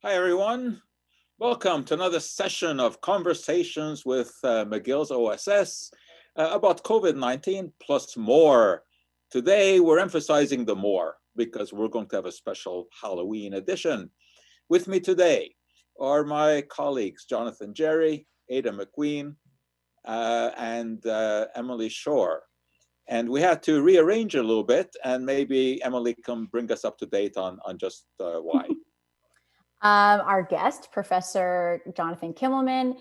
Hi, everyone. Welcome to another session of conversations with McGill's OSS about COVID-19 plus more. Today, we're emphasizing the more because we're going to have a special Halloween edition. With me today are my colleagues, Jonathan Jerry, Ada McQueen, and Emily Shore. And we had to rearrange a little bit, and maybe Emily can bring us up to date on just why. Our guest, Professor Jonathan Kimmelman.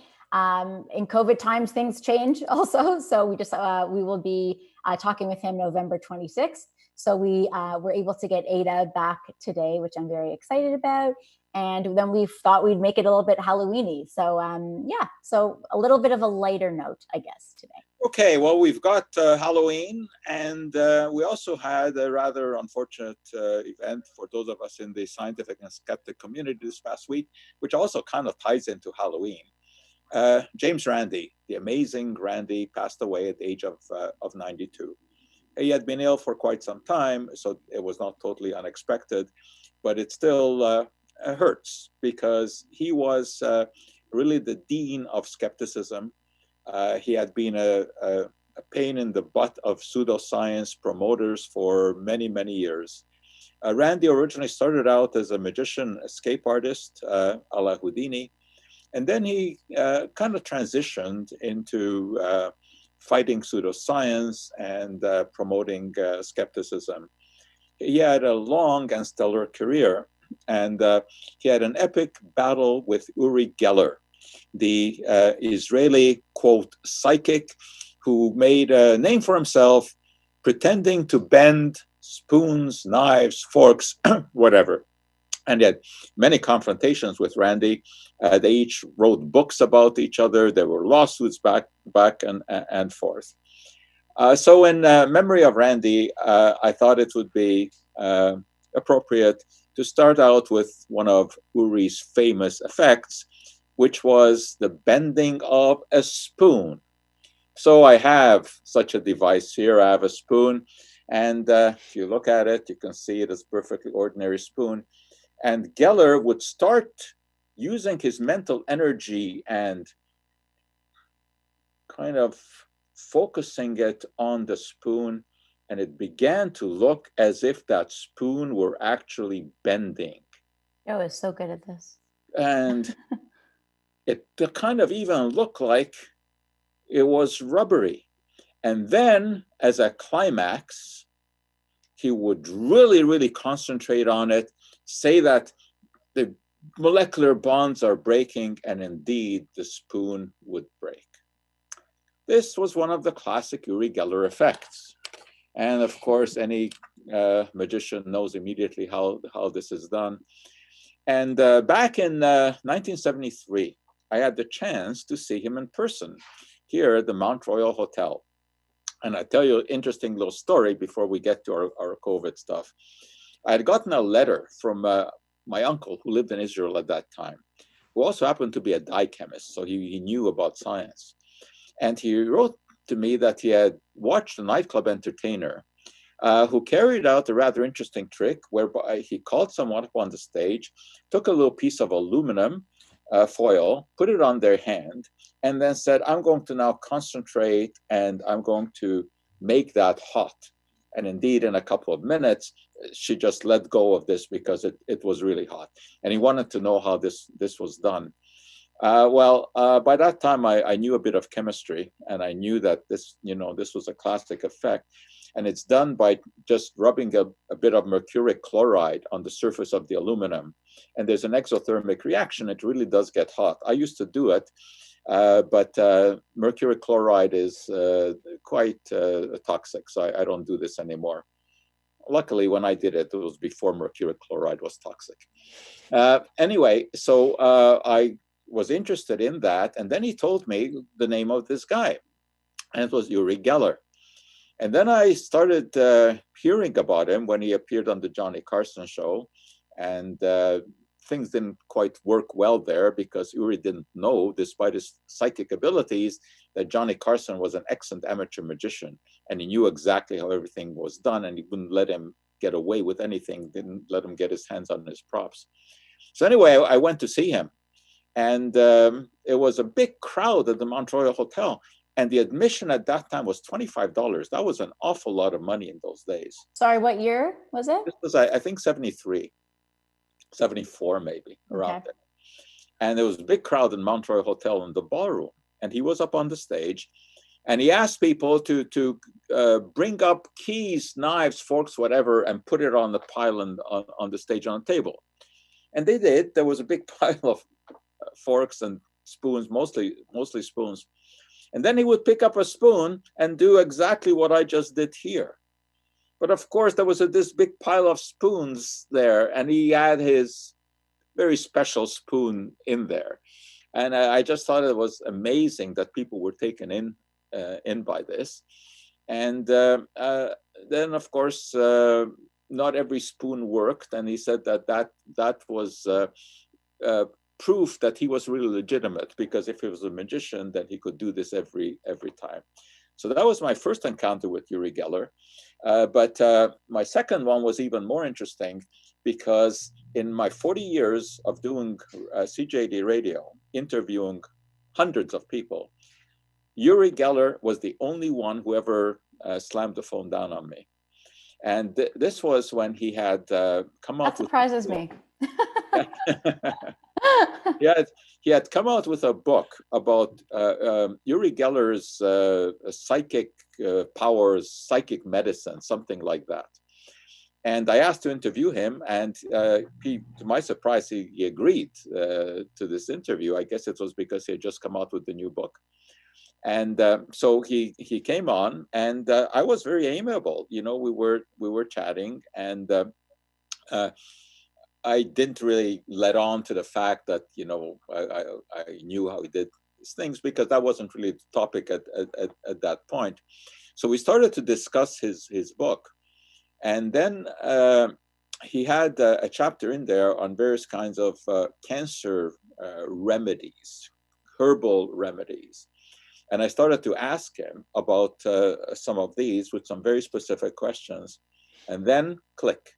In COVID times, things change also. So we will be talking with him November 26th. So we were able to get Ada back today, which I'm very excited about. And then we thought we'd make it a little bit Halloweeny. So so a little bit of a lighter note, I guess, today. Okay, well, we've got Halloween, and we also had a rather unfortunate event for those of us in the scientific and skeptic community this past week, which also kind of ties into Halloween. James Randi, the amazing Randi, passed away at the age of 92. He had been ill for quite some time, so it was not totally unexpected, but it still hurts because he was really the dean of skepticism. He had been a pain in the butt of pseudoscience promoters for many, many years. Randi originally started out as a magician, escape artist, a la Houdini, and then he kind of transitioned into fighting pseudoscience and promoting skepticism. He had a long and stellar career, and he had an epic battle with Uri Geller, the Israeli, quote, psychic who made a name for himself pretending to bend spoons, knives, forks, whatever. And he had many confrontations with Randi. They each wrote books about each other. There were lawsuits back and forth. So in memory of Randi, I thought it would be appropriate to start out with one of Uri's famous effects, which was the bending of a spoon. So I have such a device here. I have a spoon, and if you look at it, you can see it as a perfectly ordinary spoon. And Geller would start using his mental energy and kind of focusing it on the spoon, and it began to look as if that spoon were actually bending. I was so good at this. And it kind of even looked like it was rubbery. And then, as a climax, he would really, really concentrate on it, say that the molecular bonds are breaking, and indeed the spoon would break. This was one of the classic Uri Geller effects. And of course, any magician knows immediately how this is done. And back in 1973, I had the chance to see him in person here at the Mount Royal Hotel. And I tell you an interesting little story before we get to our COVID stuff. I had gotten a letter from my uncle who lived in Israel at that time, who also happened to be a dye chemist, so he knew about science. And he wrote to me that he had watched a nightclub entertainer who carried out a rather interesting trick whereby he called someone up on the stage, took a little piece of aluminum foil, put it on their hand, and then said, I'm going to now concentrate and I'm going to make that hot. And indeed, in a couple of minutes, she just let go of this because it was really hot. And he wanted to know how this was done. By that time, I knew a bit of chemistry, and I knew that this was a classic effect. And it's done by just rubbing a bit of mercuric chloride on the surface of the aluminum. And there's an exothermic reaction. It really does get hot. I used to do it, but mercuric chloride is quite toxic, so I don't do this anymore. Luckily, when I did it, it was before mercuric chloride was toxic. Anyway, so I was interested in that. And then he told me the name of this guy, and it was Uri Geller. And then I started hearing about him when he appeared on the Johnny Carson show. And things didn't quite work well there because Uri didn't know, despite his psychic abilities, that Johnny Carson was an excellent amateur magician. And he knew exactly how everything was done, and he wouldn't let him get away with anything, didn't let him get his hands on his props. So anyway, I went to see him, and it was a big crowd at the Mount Royal Hotel. And the admission at that time was $25. That was an awful lot of money in those days. Sorry, what year was it? This was, I think, 73, 74, maybe, around Okay. there. And there was a big crowd in Mount Royal Hotel in the ballroom. And he was up on the stage. And he asked people to bring up keys, knives, forks, whatever, and put it on the pile on the stage on the table. And they did. There was a big pile of forks and spoons, mostly spoons. And then he would pick up a spoon and do exactly what I just did here. But of course, there was this big pile of spoons there, and he had his very special spoon in there. And I just thought it was amazing that people were taken in by this. And then, of course, not every spoon worked. And he said that was proof that he was really legitimate, because if he was a magician, then he could do this every time. So that was my first encounter with Uri Geller. But my second one was even more interesting, because in my 40 years of doing CJD radio, interviewing hundreds of people, Uri Geller was the only one who ever slammed the phone down on me. And this was when he had come out. That surprises me. He had come out with a book about Uri Geller's psychic powers, psychic medicine, something like that. And I asked to interview him, and to my surprise, he agreed to this interview. I guess it was because he had just come out with the new book. And so he came on, and I was very amiable. You know, we were chatting, and I didn't really let on to the fact that, you know, I knew how he did these things, because that wasn't really the topic at that point. So we started to discuss his book. And then he had a chapter in there on various kinds of cancer remedies, herbal remedies. And I started to ask him about some of these with some very specific questions. And then click,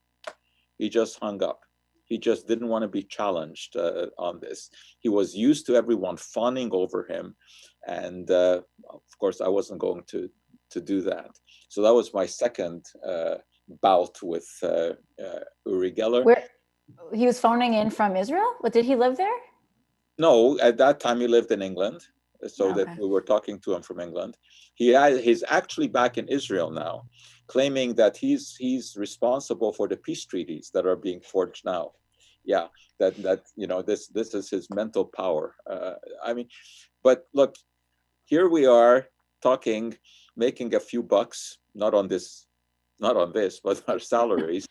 he just hung up. He just didn't want to be challenged on this. He was used to everyone fawning over him. And of course, I wasn't going to do that. So that was my second bout with Uri Geller. Where he was phoning in from Israel? What, did he live there? No, at that time he lived in England. So Okay. that we were talking to him from England. He's actually back in Israel now, claiming that he's responsible for the peace treaties that are being forged now. Yeah, that you know, this is his mental power. I mean, but look, here we are talking, making a few bucks, not on this, but our salaries,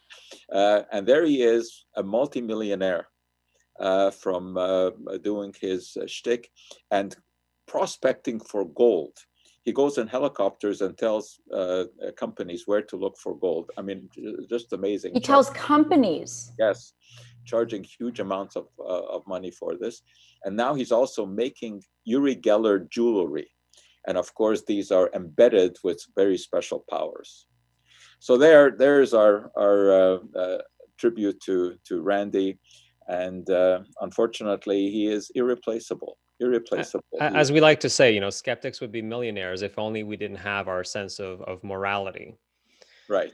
and there he is, a multimillionaire from doing his shtick and prospecting for gold. He goes in helicopters and tells companies where to look for gold. I mean, just amazing. He tells companies. Yes, charging huge amounts of money for this. And now he's also making Uri Geller jewelry. And of course, these are embedded with very special powers. So there's our tribute to Randy. And unfortunately, he is irreplaceable. As we like to say, you know, skeptics would be millionaires if only we didn't have our sense of morality. Right.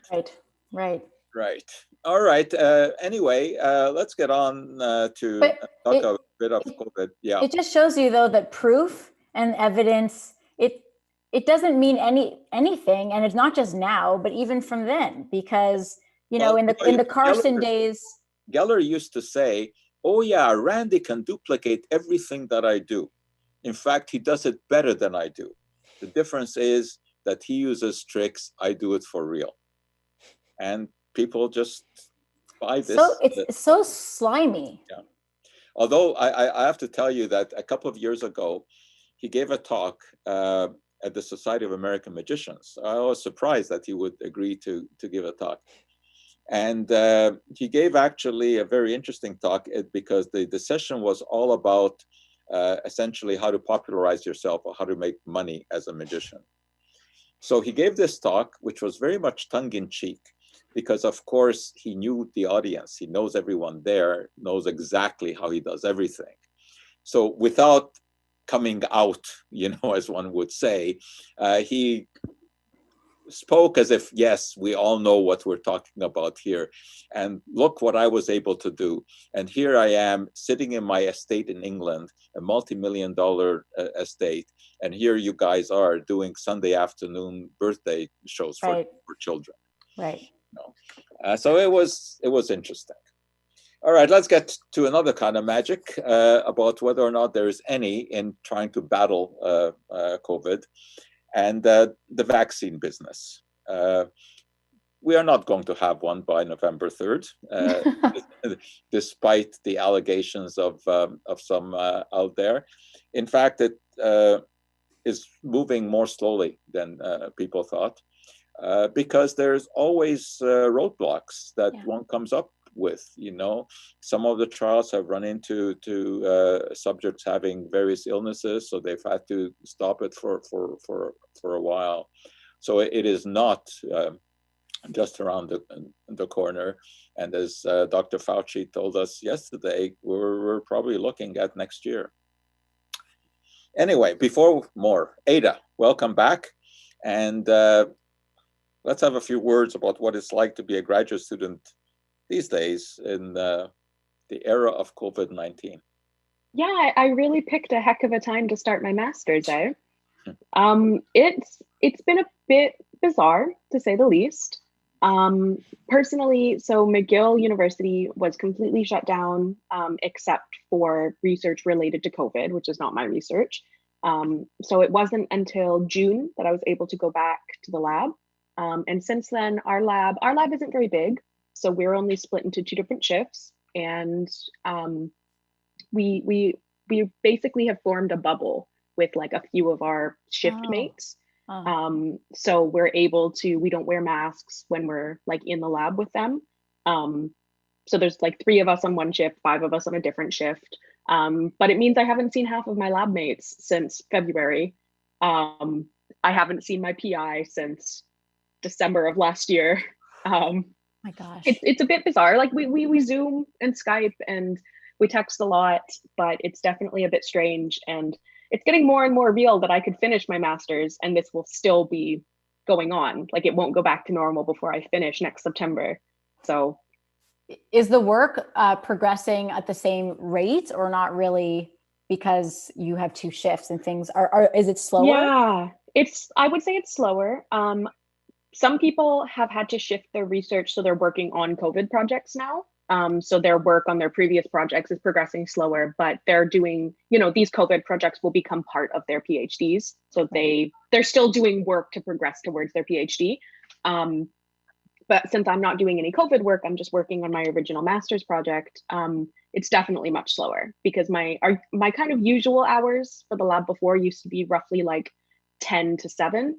All right. Anyway, let's get on to talk a bit of COVID. Yeah. It just shows you, though, that proof and evidence, it doesn't mean anything, and it's not just now, but even from then, because you know, in the Carson days, Geller used to say, "Oh yeah, Randy can duplicate everything that I do. In fact, he does it better than I do. The difference is that he uses tricks, I do it for real." And people just buy this. So it's so slimy. Yeah. Although I have to tell you that a couple of years ago, he gave a talk at the Society of American Magicians. I was surprised that he would agree to give a talk. And he gave actually a very interesting talk because the session was all about essentially how to popularize yourself or how to make money as a magician. So he gave this talk, which was very much tongue-in-cheek. because of course he knew the audience. He knows everyone there, knows exactly how he does everything. So without coming out, as one would say, he spoke as if, yes, we all know what we're talking about here. And look what I was able to do. And here I am sitting in my estate in England, a multi-million-dollar estate. And here you guys are doing Sunday afternoon birthday shows for children. Right. So it was interesting. All right, let's get to another kind of magic about whether or not there is any in trying to battle COVID. And the vaccine business. We are not going to have one by November 3rd, despite the allegations of some out there. In fact, it is moving more slowly than people thought, because there's always roadblocks that one comes up with. Some of the trials have run into subjects having various illnesses, so they've had to stop it for a while. So it is not just around the corner. And as Dr. Fauci told us yesterday, we're probably looking at next year. Anyway, before more, Ada, welcome back. And let's have a few words about what it's like to be a graduate student these days in the era of COVID-19. Yeah, I really picked a heck of a time to start my master's, eh? It's been a bit bizarre, to say the least. Personally, so McGill University was completely shut down, except for research related to COVID, which is not my research. So it wasn't until June that I was able to go back to the lab. And since then, our lab isn't very big. So we're only split into 2 different shifts, and we basically have formed a bubble with like a few of our shift mates. So we're able to, we don't wear masks when we're like in the lab with them. So there's like 3 of us on one shift, 5 of us on a different shift. But it means I haven't seen half of my lab mates since February. I haven't seen my PI since December of last year. My gosh. It's a bit bizarre. Like we Zoom and Skype and we text a lot, but it's definitely a bit strange. And it's getting more and more real that I could finish my master's and this will still be going on. Like it won't go back to normal before I finish next September. So is the work progressing at the same rate or not really, because you have 2 shifts and things is it slower? Yeah, I would say it's slower. Some people have had to shift their research, so they're working on COVID projects now. So their work on their previous projects is progressing slower, but they're doing, these COVID projects will become part of their PhDs. So they're still doing work to progress towards their PhD. But since I'm not doing any COVID work, I'm just working on my original master's project. It's definitely much slower because my kind of usual hours for the lab before used to be roughly like 10 to 7.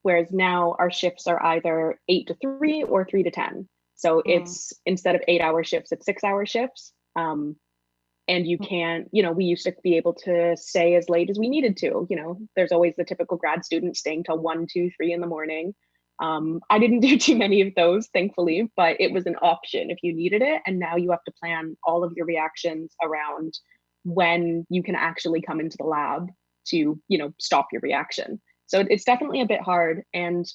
Whereas now our shifts are either 8 to 3 or 3 to 10. So it's, instead of 8-hour shifts, it's 6-hour shifts. And you can't, we used to be able to stay as late as we needed to. There's always the typical grad student staying till 1, 2, 3 in the morning. I didn't do too many of those, thankfully, but it was an option if you needed it. And now you have to plan all of your reactions around when you can actually come into the lab to, stop your reaction. So it's definitely a bit hard. And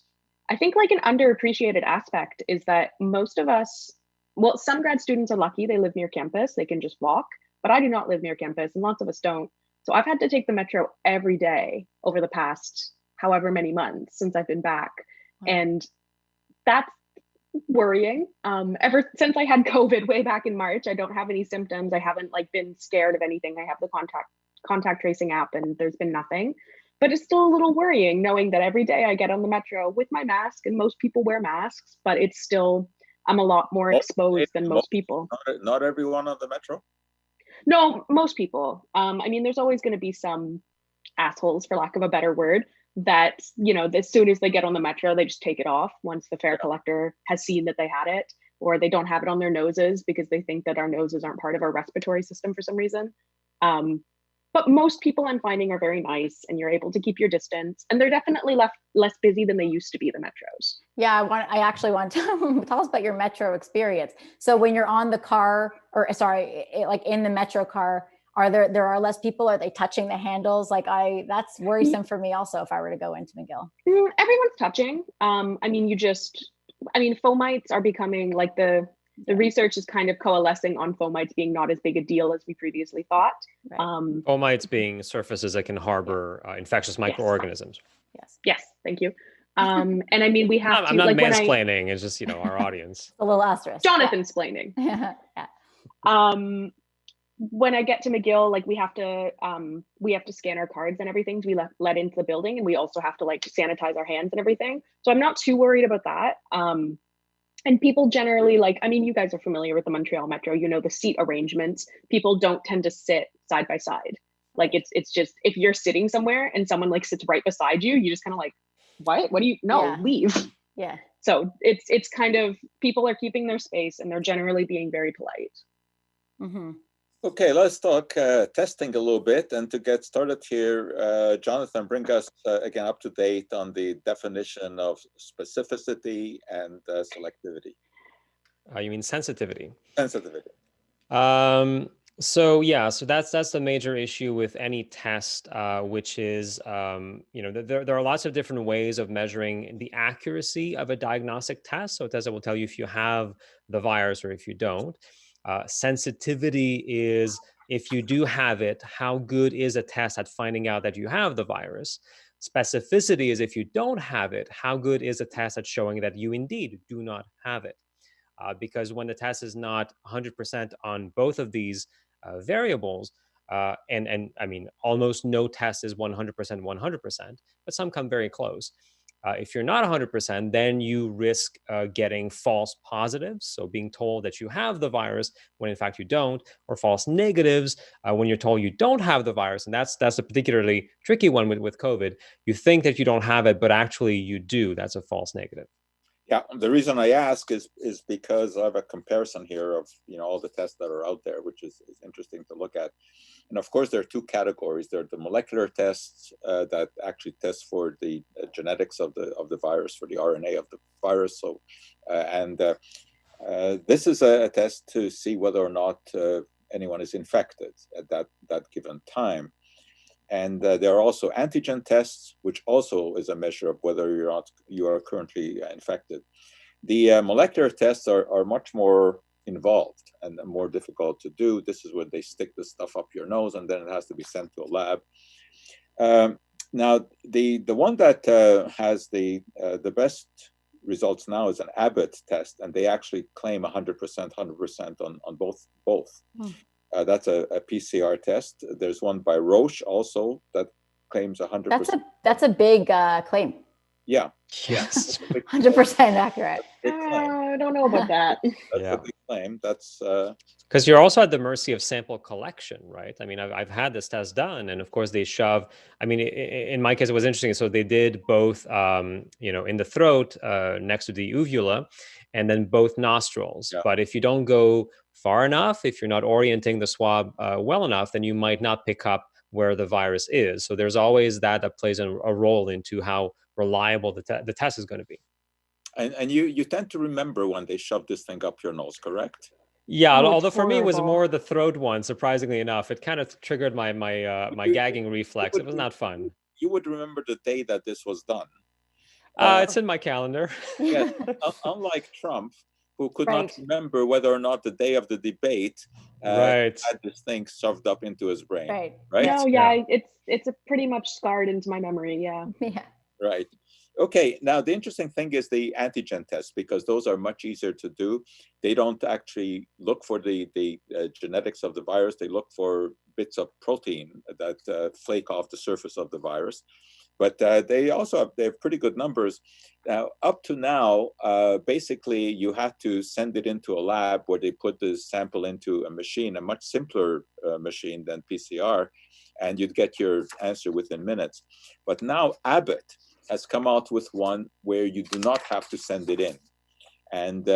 I think like an underappreciated aspect is that most of us, well, some grad students are lucky, they live near campus, they can just walk, but I do not live near campus and lots of us don't. So I've had to take the metro every day over the past however many months since I've been back. And that's worrying. Ever since I had COVID way back in March, I don't have any symptoms. I haven't like been scared of anything. I have the contact tracing app and there's been nothing. But it's still a little worrying knowing that every day I get on the metro with my mask, and most people wear masks, but it's still, I'm a lot more exposed than most people. Not everyone on the metro? No, most people. I mean, there's always going to be some assholes, for lack of a better word, that, as soon as they get on the metro, they just take it off once the fare collector has seen that they had it, or they don't have it on their noses because they think that our noses aren't part of our respiratory system for some reason. But most people I'm finding are very nice, and you're able to keep your distance, and they're definitely less busy than they used to be, the metros. Yeah, I actually want to tell us about your metro experience. So when you're on the car, or sorry, like in the metro car, there are less people? Are they touching the handles? Like that's worrisome for me also if I were to go into McGill. Everyone's touching. I mean, fomites are becoming like the research is kind of coalescing on fomites being not as big a deal as we previously thought. Right. Fomites being surfaces that can harbor infectious microorganisms. Yes, thank you. And I mean, we have I'm not mansplaining. It's just, our audience. A little asterisk. Jonathan's splaining. Yeah. When I get to McGill, like we have to scan our cards and everything to be let into the building, and we also have to like sanitize our hands and everything. So I'm not too worried about that. And people generally, like, I mean, you guys are familiar with the Montreal Metro, the seat arrangements. People don't tend to sit side by side. Like it's just, if you're sitting somewhere and someone like sits right beside you, you just kind of like, what do you, no, leave. Yeah. So it's kind of, people are keeping their space and they're generally being very polite. Mm-hmm. Okay, let's talk testing a little bit. And to get started here, Jonathan, bring us again up to date on the definition of specificity and selectivity. You mean sensitivity? Sensitivity. So that's the major issue with any test, which is, there are lots of different ways of measuring the accuracy of a diagnostic test. So it will tell you if you have the virus or if you don't. Sensitivity is if you do have it, how good is a test at finding out that you have the virus? Specificity is if you don't have it, how good is a test at showing that you indeed do not have it? Because when the test is not 100% on both of these variables, and I mean, almost no test is 100%, 100%, but some come very close. If you're not 100%, then you risk getting false positives, so being told that you have the virus when in fact you don't, or false negatives when you're told you don't have the virus. And that's a particularly tricky one with COVID. You think that you don't have it, but actually you do. That's a false negative. Yeah, the reason I ask is because I have a comparison here of all the tests that are out there, which is interesting to look at. And of course, there are two categories. There are the molecular tests that actually test for the genetics of the virus, for the RNA of the virus. So, this is a test to see whether or not anyone is infected at that given time. And there are also antigen tests, which also is a measure of whether you are currently infected. The molecular tests are much more involved and more difficult to do. This is where they stick the stuff up your nose, and then it has to be sent to a lab. Now, the one that has the best results now is an Abbott test, and they actually claim 100% on both. That's a PCR test. There's one by Roche also that claims 100%. That's a big claim. Yeah. Yes. 100% accurate. I don't know about that. That's a big claim. That's because you're also at the mercy of sample collection, right? I mean, I've had this test done, and of course they shove. I mean, in my case, it was interesting. So they did both, in the throat next to the uvula, and then both nostrils. Yeah. But if you don't go far enough, if you're not orienting the swab well enough, then you might not pick up where the virus is. So there's always that plays a role into how reliable the test is going to be. And you tend to remember when they shove this thing up your nose, correct? Yeah, Oh, although for me it was horrible. more the throat one. Surprisingly enough, it kind of triggered my gagging reflex. It was not fun. You would remember the day that this was done. It's in my calendar. Yes, unlike Trump, who could Right. not remember whether or not the day of the debate Right. had this thing shoved up into his brain. Right. Right? No, yeah, it's a pretty much scarred into my memory. Yeah. Yeah. Right. Okay. Now, the interesting thing is the antigen tests, because those are much easier to do. They don't actually look for the genetics of the virus. They look for bits of protein that flake off the surface of the virus. But they have pretty good numbers. Now, up to now, basically, you have to send it into a lab where they put the sample into a machine, a much simpler machine than PCR, and you'd get your answer within minutes. But now Abbott has come out with one where you do not have to send it in. And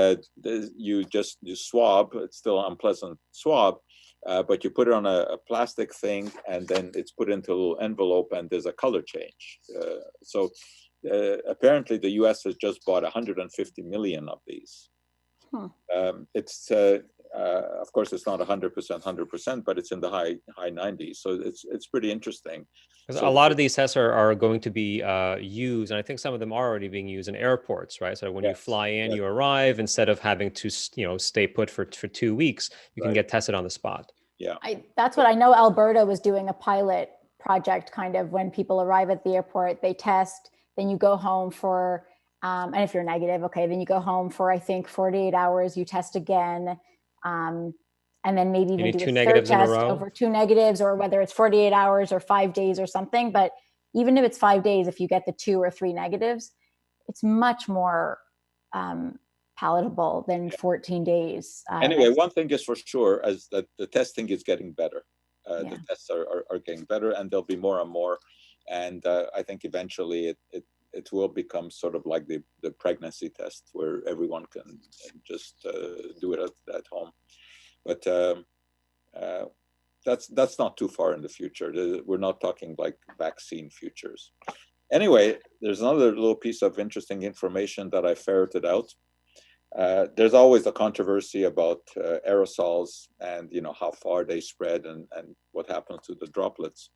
you swab, it's still an unpleasant swab, but you put it on a plastic thing, and then it's put into a little envelope, and there's a color change. So apparently the US has just bought 150 million of these. It's of course it's not 100%, but it's in the high 90s. So it's pretty interesting. Because So a lot of these tests are going to be used, and I think some of them are already being used in airports, right? So when you fly in, you arrive, instead of having to stay put for 2 weeks, you can get tested on the spot. Yeah, that's what I know. Alberta was doing a pilot project, kind of, when people arrive at the airport, they test, then you go home for, and if you're negative, okay, then you go home for, I think, 48 hours, you test again, and then maybe even do a third test over 2 negatives, or whether it's 48 hours or 5 days or something. But even if it's 5 days, if you get the 2 or 3 negatives, it's much more palatable than 14 days. Anyway, one thing is for sure, is that the testing is getting better. The tests are getting better, and there'll be more and more. And I think eventually it will become sort of like the pregnancy test, where everyone can just do it at home. But that's not too far in the future. We're not talking like vaccine futures. Anyway, there's another little piece of interesting information that I ferreted out. There's always a controversy about aerosols, and how far they spread, and what happens to the droplets.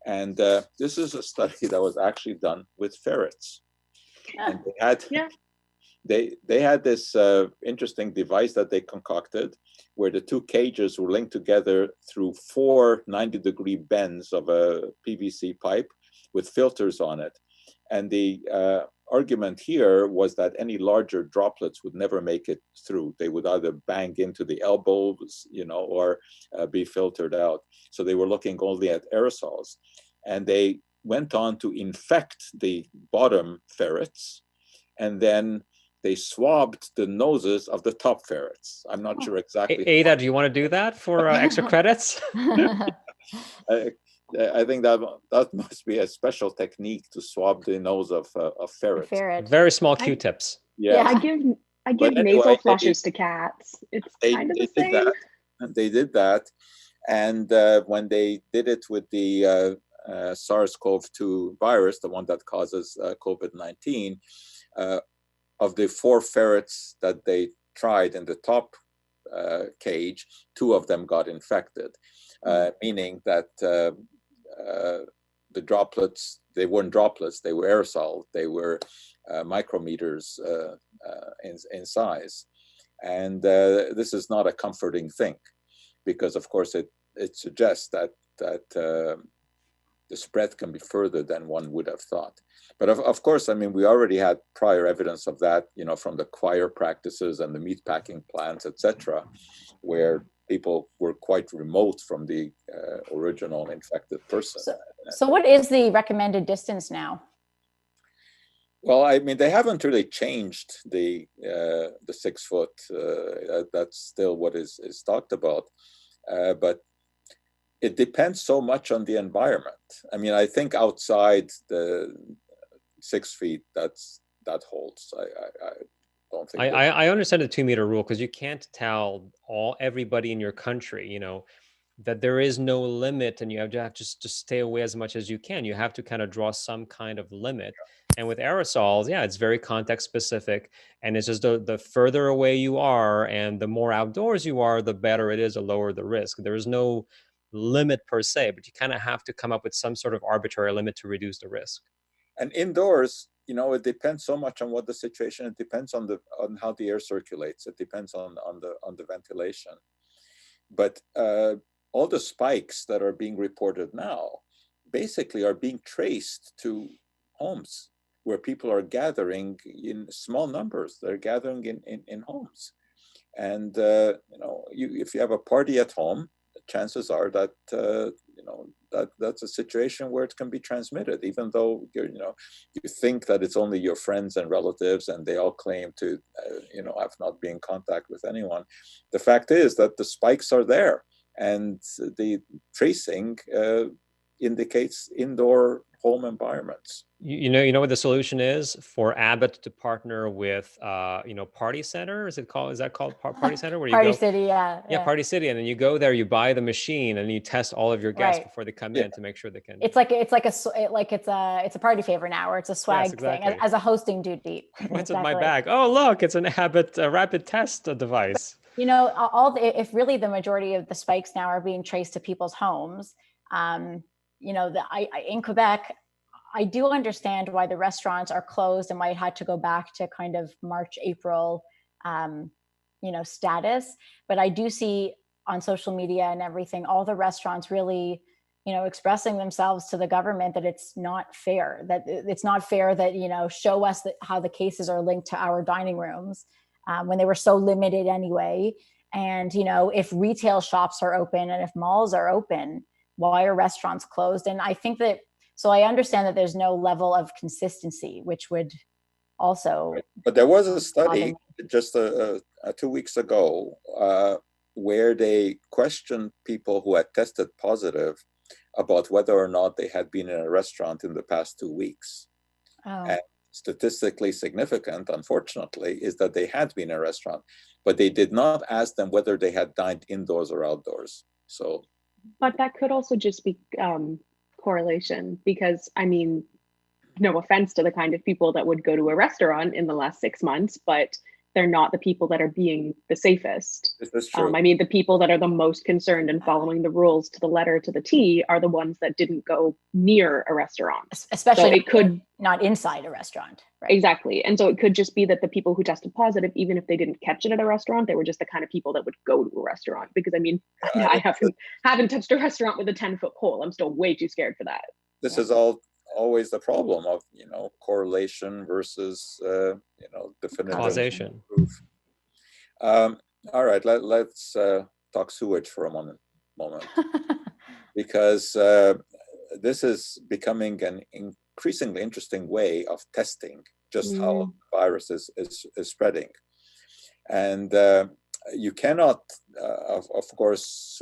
And this is a study that was actually done with ferrets. And they had this interesting device that they concocted, where the 2 cages were linked together through 4 90-degree bends of a PVC pipe with filters on it. And the argument here was that any larger droplets would never make it through. They would either bang into the elbows, or be filtered out. So they were looking only at aerosols. And they went on to infect the bottom ferrets, and then they swabbed the noses of the top ferrets. I'm not sure exactly. Ada, do you want to do that for extra credits? I think that must be a special technique to swab the nose of ferrets. Very small Q-tips. Yeah, I give nasal flushes to cats. It's kind of the same. They did that, and when they did it with the SARS-CoV-2 virus, the one that causes COVID-19, of the 4 ferrets that they tried in the top cage, 2 of them got infected, meaning that the droplets, they weren't droplets, they were aerosol, they were micrometers in size. And this is not a comforting thing, because of course it suggests that the spread can be further than one would have thought. But of course, I mean, we already had prior evidence of that, from the choir practices and the meatpacking plants, etc., where people were quite remote from the original infected person. So what is the recommended distance now? Well, I mean, they haven't really changed the 6 foot. That's still what is talked about. But it depends so much on the environment. I mean, I think outside the 6 feet, that holds. I don't think. I understand the 2 meter rule, because you can't tell everybody in your country, that there is no limit, and you have to just stay away as much as you can. You have to kind of draw some kind of limit. And with aerosols, it's very context specific, and it's just the further away you are and the more outdoors you are, the better it is, the lower the risk. There is no limit per se, but you kind of have to come up with some sort of arbitrary limit to reduce the risk. And indoors, it depends so much on what the situation. It depends on how the air circulates. It depends on the ventilation. But all the spikes that are being reported now basically are being traced to homes where people are gathering in small numbers. They're gathering in homes, and if you have a party at home, chances are that that's a situation where it can be transmitted, even though you think that it's only your friends and relatives, and they all claim to have not been in contact with anyone. The fact is that the spikes are there, and the tracing indicates indoor home environments. You know what the solution is for Abbott to partner with Party Center? Is that called Party Center, where you Party go? City, yeah. Party City, and then you go there, you buy the machine, and you test all of your guests Right. before they come in to make sure they can. It's a party favor now, or it's a swag thing as a hosting duty. What's in my bag? Oh, look, it's an Abbott rapid test device. If really the majority of the spikes now are being traced to people's homes, in Quebec, I do understand why the restaurants are closed and might have to go back to kind of March, April, status. But I do see on social media and everything, all the restaurants really, expressing themselves to the government that it's not fair, that, show us how the cases are linked to our dining rooms when they were so limited anyway. And, if retail shops are open and if malls are open, why are restaurants closed? And I think that, so I understand that there's no level of consistency, which would also. But there was a study just 2 weeks ago where they questioned people who had tested positive about whether or not they had been in a restaurant in the past 2 weeks. Oh. And statistically significant, unfortunately, is that they had been in a restaurant, but they did not ask them whether they had dined indoors or outdoors. So. But that could also just be correlation, because no offense to the kind of people that would go to a restaurant in the last 6 months, but they're not the people that are being the safest. This is true. The people that are the most concerned and following the rules to the letter, to the T, are the ones that didn't go near a restaurant. Especially not inside a restaurant. Right? Exactly. And so it could just be that the people who tested positive, even if they didn't catch it at a restaurant, they were just the kind of people that would go to a restaurant. Because I haven't touched a restaurant with a 10-foot pole. I'm still way too scared for that. This is always the problem of correlation versus definitive causation proof. All right, let's talk sewage for a moment because this is becoming an increasingly interesting way of testing just how the virus is spreading. And you cannot of course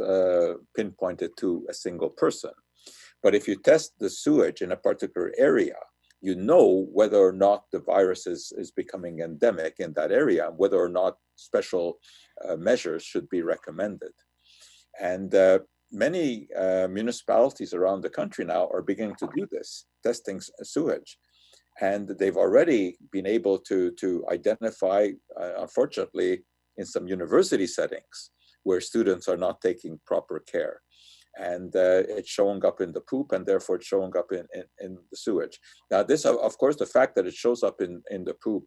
pinpoint it to a single person. But if you test the sewage in a particular area, you know whether or not the virus is becoming endemic in that area, and whether or not special measures should be recommended. And many municipalities around the country now are beginning to do this, testing sewage. And they've already been able to identify, unfortunately, in some university settings where students are not taking proper care. And it's showing up in the poop, and therefore it's showing up in the sewage. Now, this, of course, the fact that it shows up in the poop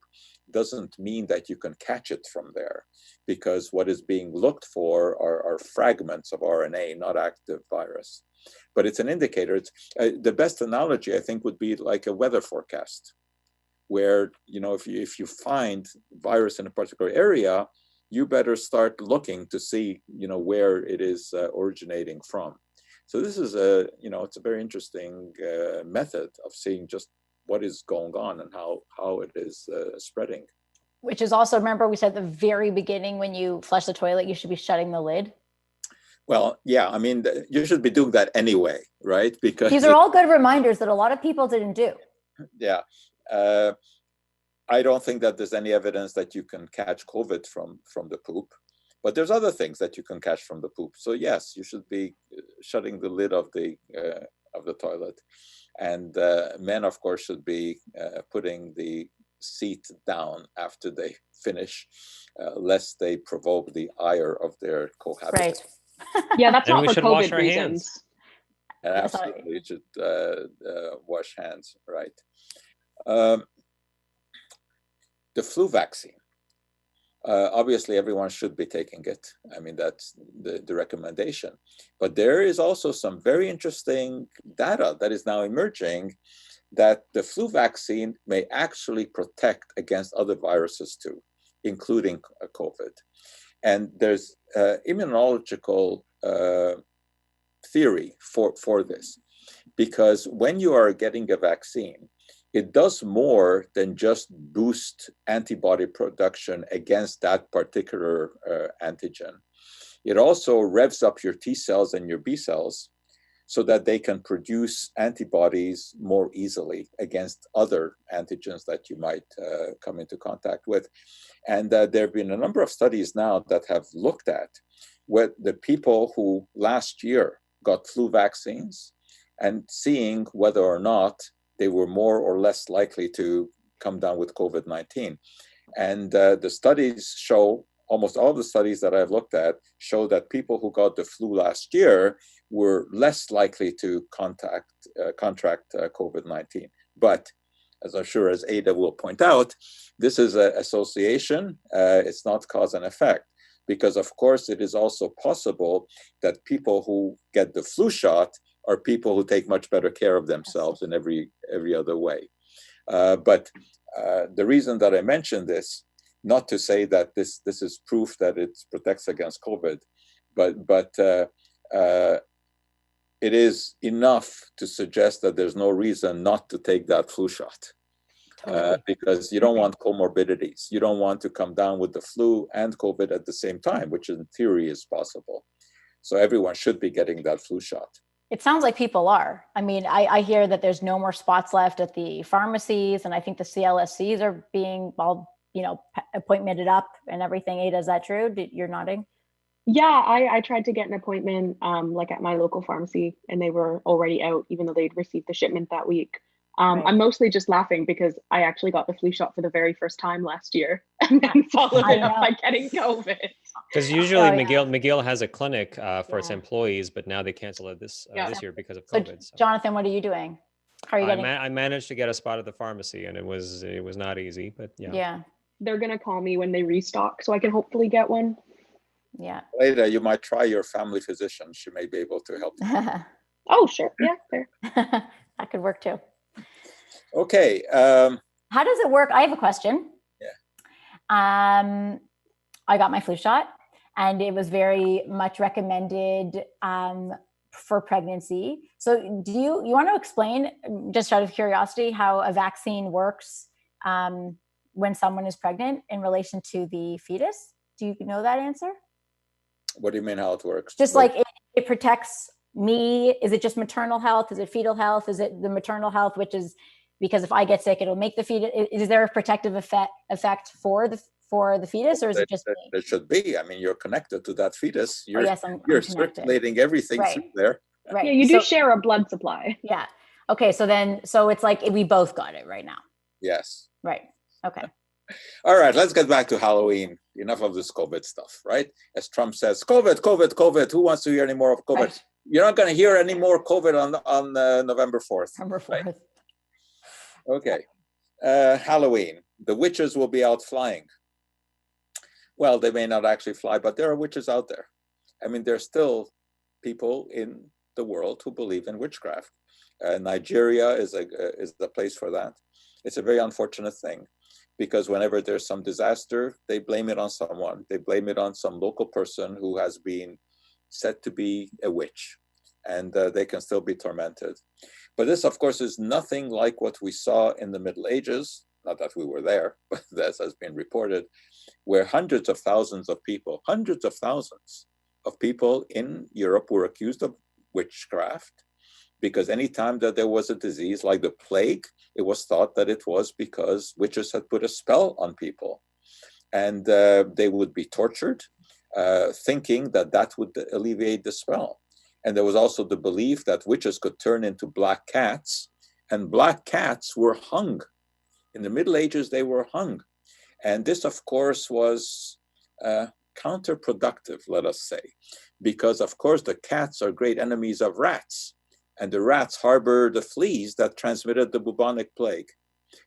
doesn't mean that you can catch it from there, because what is being looked for are fragments of RNA, not active virus. But it's an indicator. The best analogy, I think, would be like a weather forecast, where if you find virus in a particular area, you better start looking to see, where it is originating from. So this is it's a very interesting method of seeing just what is going on and how it is spreading. Which is also, remember we said at the very beginning, when you flush the toilet, you should be shutting the lid. Well, yeah, you should be doing that anyway, right? Because these are all good reminders that a lot of people didn't do. Yeah. I don't think that there's any evidence that you can catch COVID from the poop, but there's other things that you can catch from the poop. So yes, you should be shutting the lid of the toilet, and men, of course, should be putting the seat down after they finish, lest they provoke the ire of their cohabitant. Right. Yeah, that's not for wash COVID our reasons. hands. And absolutely, you should wash hands, right? The flu vaccine. Obviously, everyone should be taking it. That's the recommendation. But there is also some very interesting data that is now emerging that the flu vaccine may actually protect against other viruses too, including COVID. And there's immunological theory for this, because when you are getting a vaccine, it does more than just boost antibody production against that particular antigen. It also revs up your T cells and your B cells so that they can produce antibodies more easily against other antigens that you might come into contact with. And there have been a number of studies now that have looked at what the people who last year got flu vaccines and seeing whether or not they were more or less likely to come down with COVID-19. And the studies show, almost all the studies that I've looked at show that people who got the flu last year were less likely to contract COVID-19. But as I'm sure as Ada will point out, this is an association. It's not cause and effect, because of course it is also possible that people who get the flu shot are people who take much better care of themselves in every other way. But the reason that I mentioned this, not to say that this is proof that it protects against COVID, but it is enough to suggest that there's no reason not to take that flu shot. Because you don't want comorbidities. You don't want to come down with the flu and COVID at the same time, which in theory is possible. So everyone should be getting that flu shot. It sounds like people are. I mean, I hear that there's no more spots left at the pharmacies, and I think the CLSCs are being all, appointmented up and everything. Ada, is that true? You're nodding? Yeah, I tried to get an appointment like at my local pharmacy, and they were already out, even though they'd received the shipment that week. Right. I'm mostly just laughing because I actually got the flu shot for the very first time last year, and then followed it up by getting COVID. Because usually McGill has a clinic for its employees, but now they canceled it this year because of COVID. So Jonathan, what are you doing? How are you getting? I managed to get a spot at the pharmacy, and it was not easy, but yeah. Yeah. They're gonna call me when they restock, so I can hopefully get one. Yeah. Later, you might try your family physician. She may be able to help you. Oh, sure. Yeah, fair. That could work too. Okay. How does it work? I have a question. Yeah. I got my flu shot, and it was very much recommended for pregnancy. So do you want to explain, just out of curiosity, how a vaccine works when someone is pregnant in relation to the fetus? Do you know that answer? What do you mean how it works? Just like it protects me. Is it just maternal health? Is it fetal health? Is it the maternal health, which is because if I get sick, it'll make the fetus? Is there a protective effect for the fetus, or is it just me? There should be. I mean, you're connected to that fetus. You're, you're circulating everything through there. Right. Yeah, you do share a blood supply. Yeah. Okay. So it's like we both got it right now. Yes. Right. Okay. All right, let's get back to Halloween. Enough of this COVID stuff, right? As Trump says, COVID, COVID, COVID. Who wants to hear any more of COVID? Right. You're not going to hear any more COVID on November 4th. November 4th. Right? Okay. Halloween. The witches will be out flying. Well, they may not actually fly, but there are witches out there. I mean, there's still people in the world who believe in witchcraft. Nigeria is the place for that. It's a very unfortunate thing, because whenever there's some disaster, they blame it on someone. They blame it on some local person who has been said to be a witch, and they can still be tormented. But this, of course, is nothing like what we saw in the Middle Ages, not that we were there, but this has been reported, where hundreds of thousands of people in Europe were accused of witchcraft, because anytime that there was a disease like the plague, it was thought that it was because witches had put a spell on people. And they would be tortured, thinking that that would alleviate the spell. And there was also the belief that witches could turn into black cats, and black cats were hung. In the Middle Ages, they were hung. And this, of course, was counterproductive, let us say, because, of course, the cats are great enemies of rats. And the rats harbor the fleas that transmitted the bubonic plague.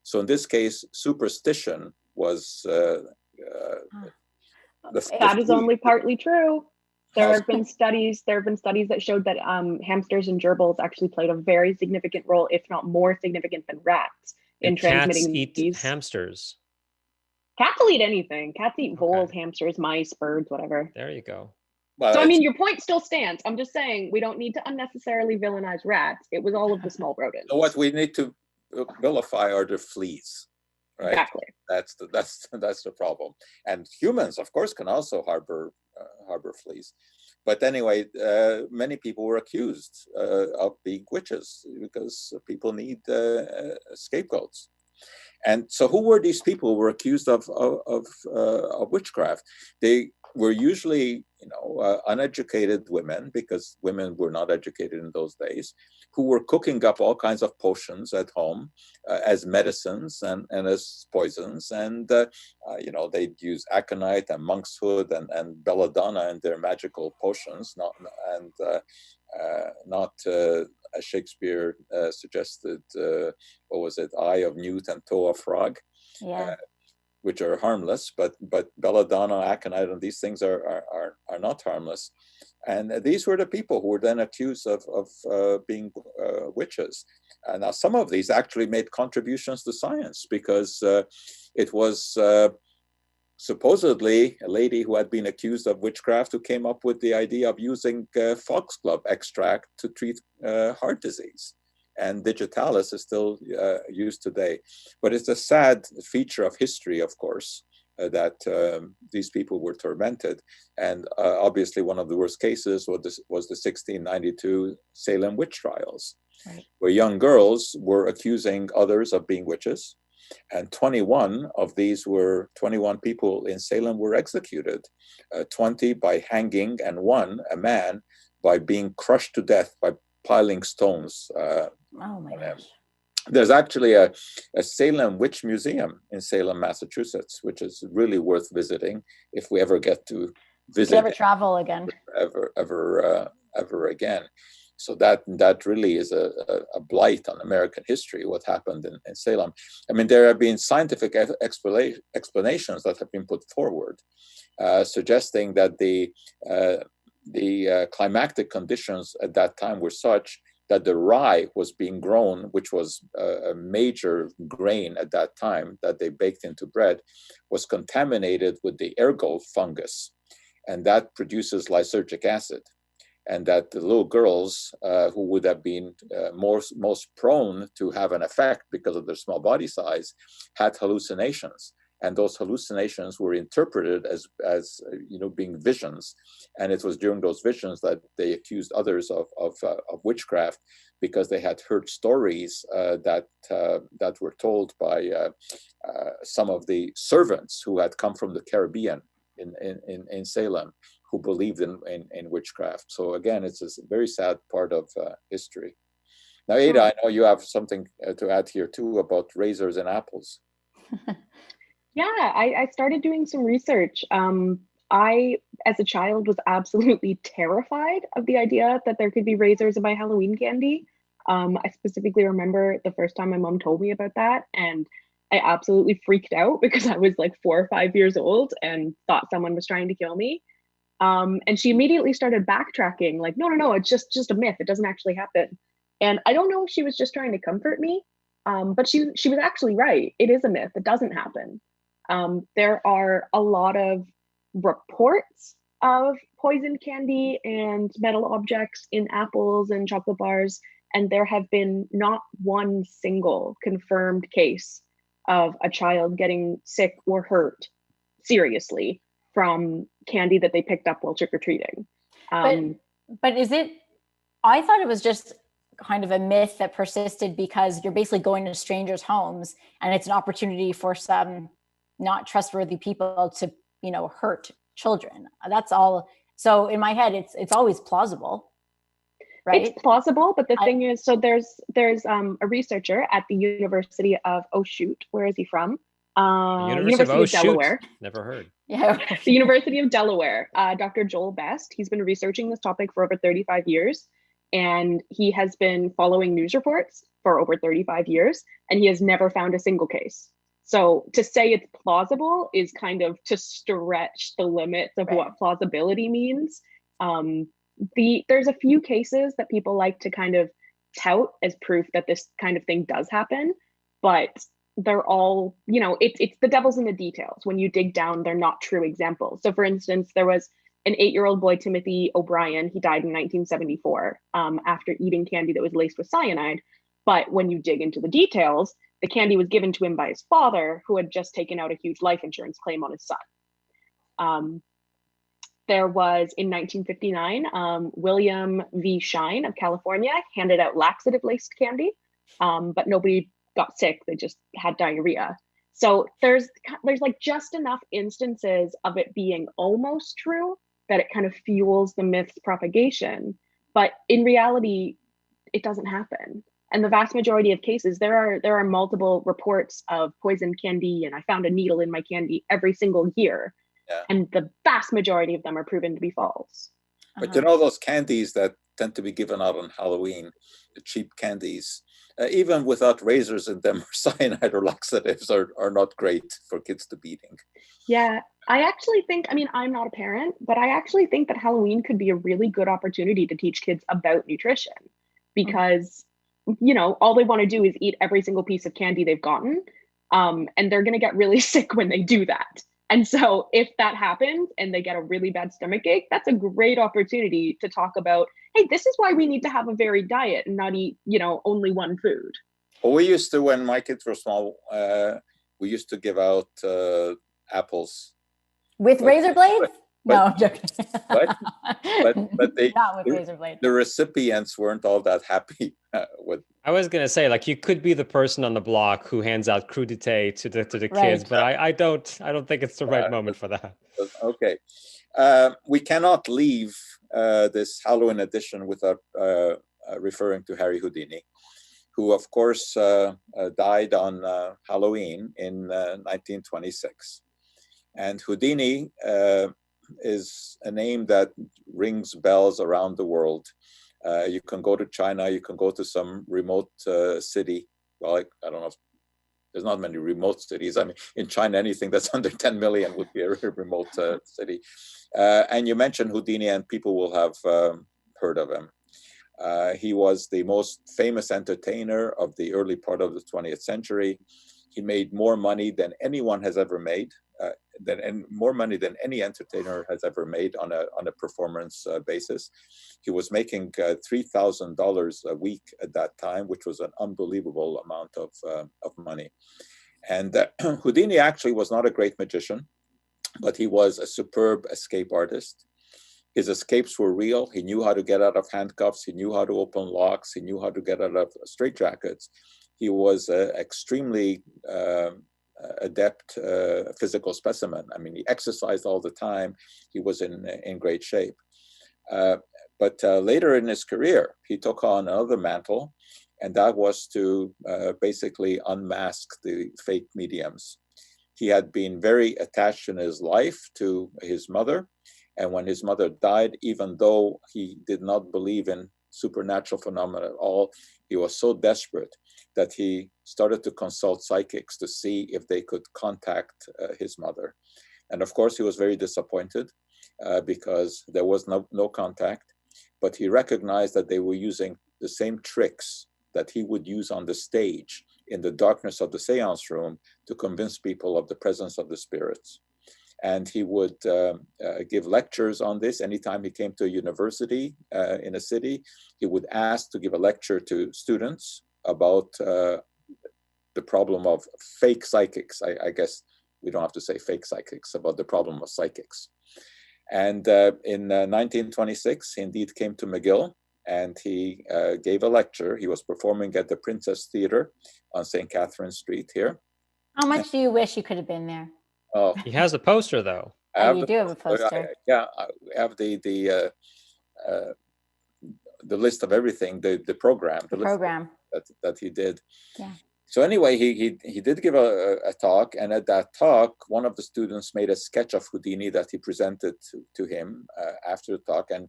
So in this case, superstition was that is only partly true. There have been studies that showed that hamsters and gerbils actually played a very significant role, if not more significant than rats, in transmitting these. Cats eat hamsters. Cats will eat anything. Cats eat voles, hamsters, mice, birds, whatever. There you go. Well, so I mean, your point still stands. I'm just saying we don't need to unnecessarily villainize rats. It was all of the small rodents. So what we need to vilify are the fleas, right? Exactly. That's the problem. And humans, of course, can also harbor harbor fleas. But anyway, many people were accused of being witches because people need scapegoats. And so, who were these people who were accused of witchcraft? They were usually, uneducated women, because women were not educated in those days, who were cooking up all kinds of potions at home as medicines and as poisons. And, they'd use aconite and monkshood and belladonna in their magical potions, not as Shakespeare suggested, what was it, eye of newt and toe of frog, Yeah. which are harmless, but belladonna, aconite, and these things are not harmless. And these were the people who were then accused of being witches. Now, some of these actually made contributions to science, because it was supposedly a lady who had been accused of witchcraft who came up with the idea of using foxglove extract to treat heart disease. And digitalis is still used today. But it's a sad feature of history, of course, that these people were tormented. And obviously one of the worst cases was the 1692 Salem witch trials, right, where young girls were accusing others of being witches. And 21 people in Salem were executed, 20 by hanging, and one, a man, by being crushed to death by piling stones. Oh my gosh. There's actually a Salem Witch Museum in Salem, Massachusetts, which is really worth visiting if we ever get to visit. If you ever travel again. Ever again. So that really is a blight on American history, what happened in Salem. I mean, there have been scientific explanations that have been put forward, suggesting that the climactic conditions at that time were such that the rye was being grown, which was a major grain at that time that they baked into bread, was contaminated with the ergot fungus, and that produces lysergic acid. And that the little girls who would have been most prone to have an effect because of their small body size had hallucinations. And those hallucinations were interpreted as being visions. And it was during those visions that they accused others of witchcraft, because they had heard stories that were told by some of the servants who had come from the Caribbean in Salem, who believed in witchcraft. So again, it's a very sad part of history. Now, Ada, I know you have something to add here too about razors and apples. Yeah, I started doing some research. I, as a child, was absolutely terrified of the idea that there could be razors in my Halloween candy. I specifically remember the first time my mom told me about that, and I absolutely freaked out because I was like 4 or 5 years old and thought someone was trying to kill me. And she immediately started backtracking, like, no, it's just a myth. It doesn't actually happen. And I don't know if she was just trying to comfort me, but she was actually right. It is a myth. It doesn't happen. There are a lot of reports of poisoned candy and metal objects in apples and chocolate bars, and there have been not one single confirmed case of a child getting sick or hurt seriously from candy that they picked up while trick-or-treating. But is it, I thought it was just kind of a myth that persisted because you're basically going to strangers' homes and it's an opportunity for some not trustworthy people to, hurt children. That's all. So in my head, it's always plausible, right? It's plausible, but the thing is, so there's a researcher at the University of where is he from? University of Delaware. Never heard. Yeah. The University of Delaware, Dr. Joel Best. He's been researching this topic for over 35 years, and he has been following news reports for over 35 years, and he has never found a single case. So to say it's plausible is kind of to stretch the limits of what plausibility means. There's a few cases that people like to kind of tout as proof that this kind of thing does happen, but they're all, it's the devil's in the details. When you dig down, they're not true examples. So for instance, there was an 8-year-old boy, Timothy O'Brien. He died in 1974 after eating candy that was laced with cyanide. But when you dig into the details, the candy was given to him by his father, who had just taken out a huge life insurance claim on his son. there was in 1959, William V. Shine of California handed out laxative laced candy, but nobody got sick. They just had diarrhea. So there's like just enough instances of it being almost true that it kind of fuels the myth's propagation. But in reality, it doesn't happen. And the vast majority of cases, there are multiple reports of poisoned candy, and I found a needle in my candy every single year. Yeah. And the vast majority of them are proven to be false. But you know, those candies that tend to be given out on Halloween, the cheap candies, even without razors in them or cyanide or laxatives, are not great for kids to be eating. Yeah, I actually think, I mean, I'm not a parent, but I actually think that Halloween could be a really good opportunity to teach kids about nutrition, because, you know, all they want to do is eat every single piece of candy they've gotten. And they're going to get really sick when they do that. And so if that happens and they get a really bad stomach ache, that's a great opportunity to talk about, hey, this is why we need to have a varied diet and not eat, you know, only one food. Well, we used to, when my kids were small, we used to give out apples. With razor blades? No, I'm joking. But they, not with razor blades. The recipients weren't all that happy with. I was gonna say, like, you could be the person on the block who hands out crudité to the Right. kids, but I don't think it's the right moment for that. Okay, we cannot leave this Halloween edition without referring to Harry Houdini, who of course died on Halloween in 1926. And Houdini is a name that rings bells around the world. You can go to China, you can go to some remote city. Well, I don't know if there's not many remote cities. I mean, in China, anything that's under 10 million would be a remote city. And you mentioned Houdini and people will have heard of him. He was the most famous entertainer of the early part of the 20th century. He made more money than anyone has ever made, more money than any entertainer has ever made on a performance basis. He was making $3,000 a week at that time, which was an unbelievable amount of money. And Houdini actually was not a great magician, but he was a superb escape artist. His escapes were real. He knew how to get out of handcuffs. He knew how to open locks. He knew how to get out of straitjackets. He was extremely adept physical specimen. I mean, he exercised all the time. He was in great shape. But later in his career, he took on another mantle, and that was to basically unmask the fake mediums. He had been very attached in his life to his mother. And when his mother died, even though he did not believe in supernatural phenomena at all, he was so desperate that he started to consult psychics to see if they could contact his mother. And of course, he was very disappointed because there was no contact, but he recognized that they were using the same tricks that he would use on the stage in the darkness of the seance room to convince people of the presence of the spirits. And he would give lectures on this. Anytime he came to a university in a city, he would ask to give a lecture to students about the problem of fake psychics. I guess we don't have to say fake psychics, about the problem of psychics. And in 1926, he indeed came to McGill, and he gave a lecture. He was performing at the Princess Theater on St. Catherine Street here. How much do you wish you could have been there? Oh, He has a poster, though. You do have a poster. I have the list of everything, the program, the program that he did. Yeah. So anyway, he did give a talk, and at that talk, one of the students made a sketch of Houdini that he presented to him after the talk, and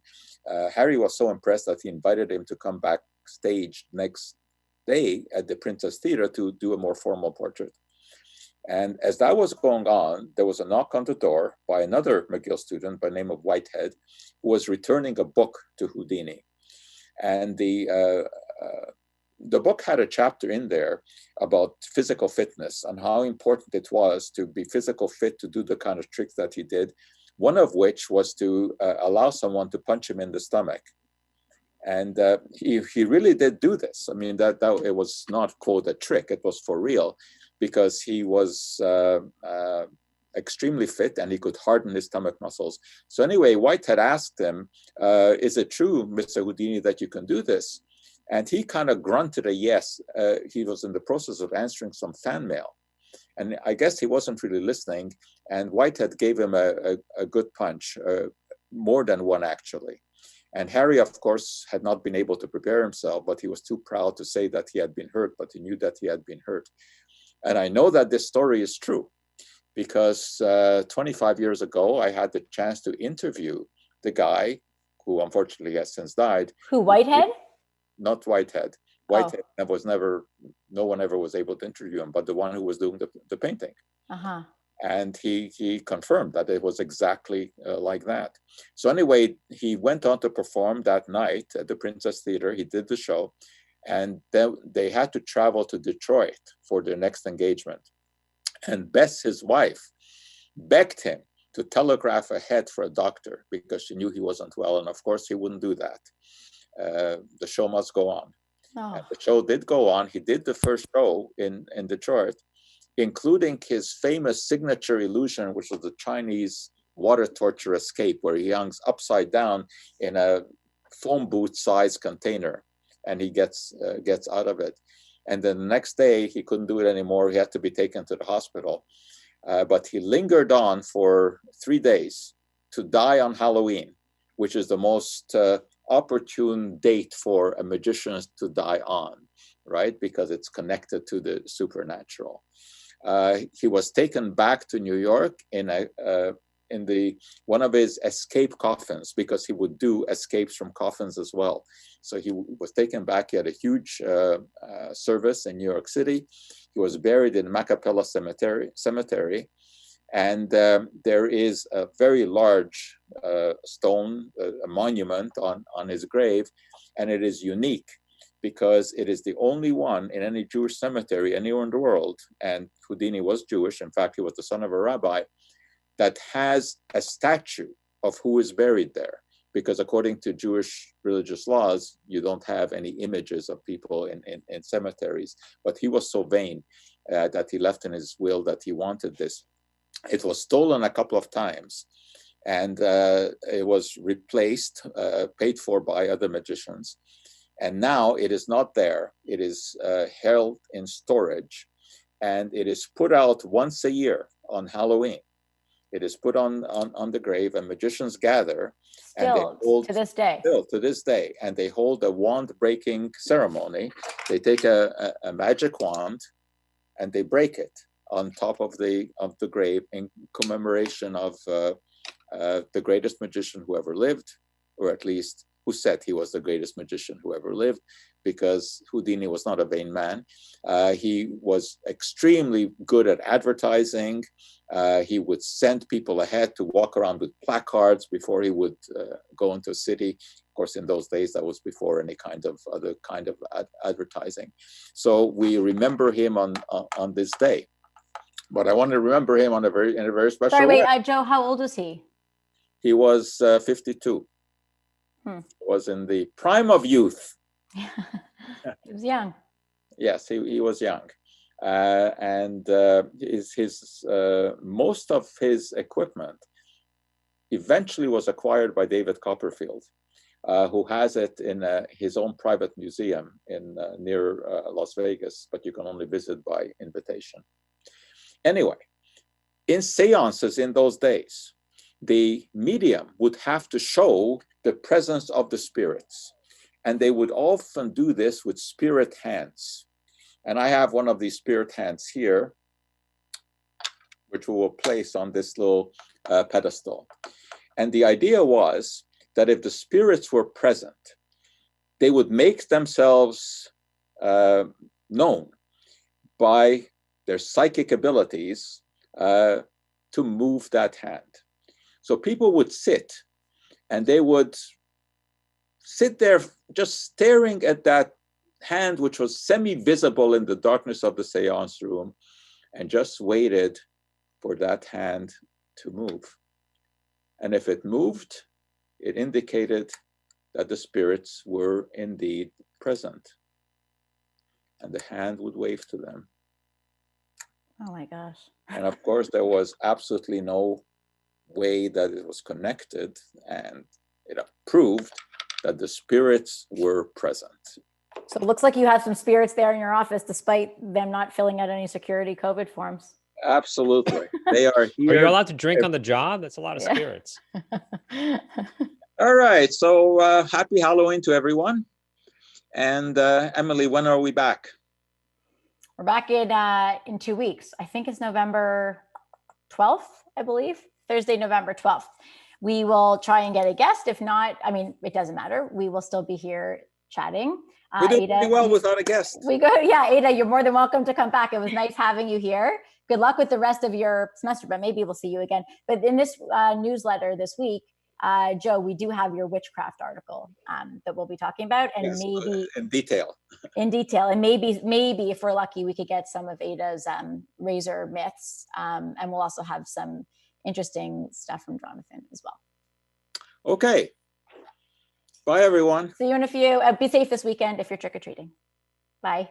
Harry was so impressed that he invited him to come backstage next day at the Princess Theater to do a more formal portrait. And as that was going on, there was a knock on the door by another McGill student by the name of Whitehead, who was returning a book to Houdini. And the book had a chapter in there about physical fitness and how important it was to be physical fit to do the kind of tricks that he did, one of which was to allow someone to punch him in the stomach. And he really did do this. I mean, that it was not, quote, a trick, it was for real, because he was extremely fit, and he could harden his stomach muscles. So anyway, Whitehead asked him, is it true, Mr. Houdini, that you can do this? And he kind of grunted a yes. He was in the process of answering some fan mail. And I guess he wasn't really listening. And Whitehead gave him a good punch, more than one actually. And Harry, of course, had not been able to prepare himself, but he was too proud to say that he had been hurt, but he knew that he had been hurt. And I know that this story is true because 25 years ago, I had the chance to interview the guy who unfortunately has since died. Who, Whitehead? Not Whitehead. Whitehead was never, no one ever was able to interview him, but the one who was doing the painting. Uh-huh. And he confirmed that it was exactly like that. So anyway, he went on to perform that night at the Princess Theater. He did the show, and then they had to travel to Detroit for their next engagement. And Bess, his wife, begged him to telegraph ahead for a doctor because she knew he wasn't well. And of course, he wouldn't do that. The show must go on. Oh. And the show did go on. He did the first show in Detroit, including his famous signature illusion, which was the Chinese water torture escape, where he hangs upside down in a phone booth-sized container, and he gets out of it. And then the next day, he couldn't do it anymore. He had to be taken to the hospital. But he lingered on for 3 days to die on Halloween, which is the most opportune date for a magician to die on, right? Because it's connected to the supernatural. He was taken back to New York in one of his escape coffins, because he would do escapes from coffins as well. So he was taken back. He had a huge service in New York City. He was buried in Macapella Cemetery. And there is a very large stone, a monument on his grave, and it is unique because it is the only one in any Jewish cemetery anywhere in the world, and Houdini was Jewish, in fact, he was the son of a rabbi, that has a statue of who is buried there. Because according to Jewish religious laws, you don't have any images of people in cemeteries. But he was so vain that he left in his will that he wanted this. It was stolen a couple of times, and it was replaced, paid for by other magicians. And now it is not there. It is held in storage, and it is put out once a year on Halloween. It is put on the grave, and magicians gather. Still, and they hold, to this day. Still, to this day. And they hold a wand-breaking ceremony. They take a magic wand, and they break it on top of the grave in commemoration of the greatest magician who ever lived, or at least who said he was the greatest magician who ever lived, because Houdini was not a vain man. He was extremely good at advertising. He would send people ahead to walk around with placards before he would go into a city. Of course, in those days, that was before any kind of other kind of advertising. So we remember him on this day. But I want to remember him in a very special way. Sorry, wait, Joe, how old was he? He was 52. Was in the prime of youth. He was young. Yes, he was young. And most of his equipment eventually was acquired by David Copperfield, who has it in his own private museum near Las Vegas, but you can only visit by invitation. Anyway, in seances in those days, the medium would have to show the presence of the spirits. And they would often do this with spirit hands. And I have one of these spirit hands here, which we will place on this little pedestal. And the idea was that if the spirits were present, they would make themselves known by their psychic abilities to move that hand. So people would sit, and they would sit there just staring at that hand, which was semi-visible in the darkness of the seance room, and just waited for that hand to move. And if it moved, it indicated that the spirits were indeed present. And the hand would wave to them. Oh my gosh. And of course, there was absolutely no way that it was connected, and it proved that the spirits were present. So it looks like you have some spirits there in your office, despite them not filling out any security COVID forms. Absolutely. They are here. Are you allowed to drink on the job? That's a lot of Yeah. spirits. All right. So happy Halloween to everyone. And Emily, when are we back? We're back in 2 weeks. I think it's November 12th, I believe. Thursday, November 12th. We will try and get a guest. If not, I mean, it doesn't matter. We will still be here chatting. We did Ada, pretty well without a guest. Yeah, Ada, you're more than welcome to come back. It was nice having you here. Good luck with the rest of your semester, but maybe we'll see you again. But in this newsletter this week, Joe, we do have your witchcraft article that we'll be talking about, and Yes, maybe in detail. In detail, and maybe if we're lucky, we could get some of Ada's razor myths, and we'll also have some interesting stuff from Jonathan as well. Okay. Bye, everyone. See you in a few. Be safe this weekend if you're trick-or-treating. Bye.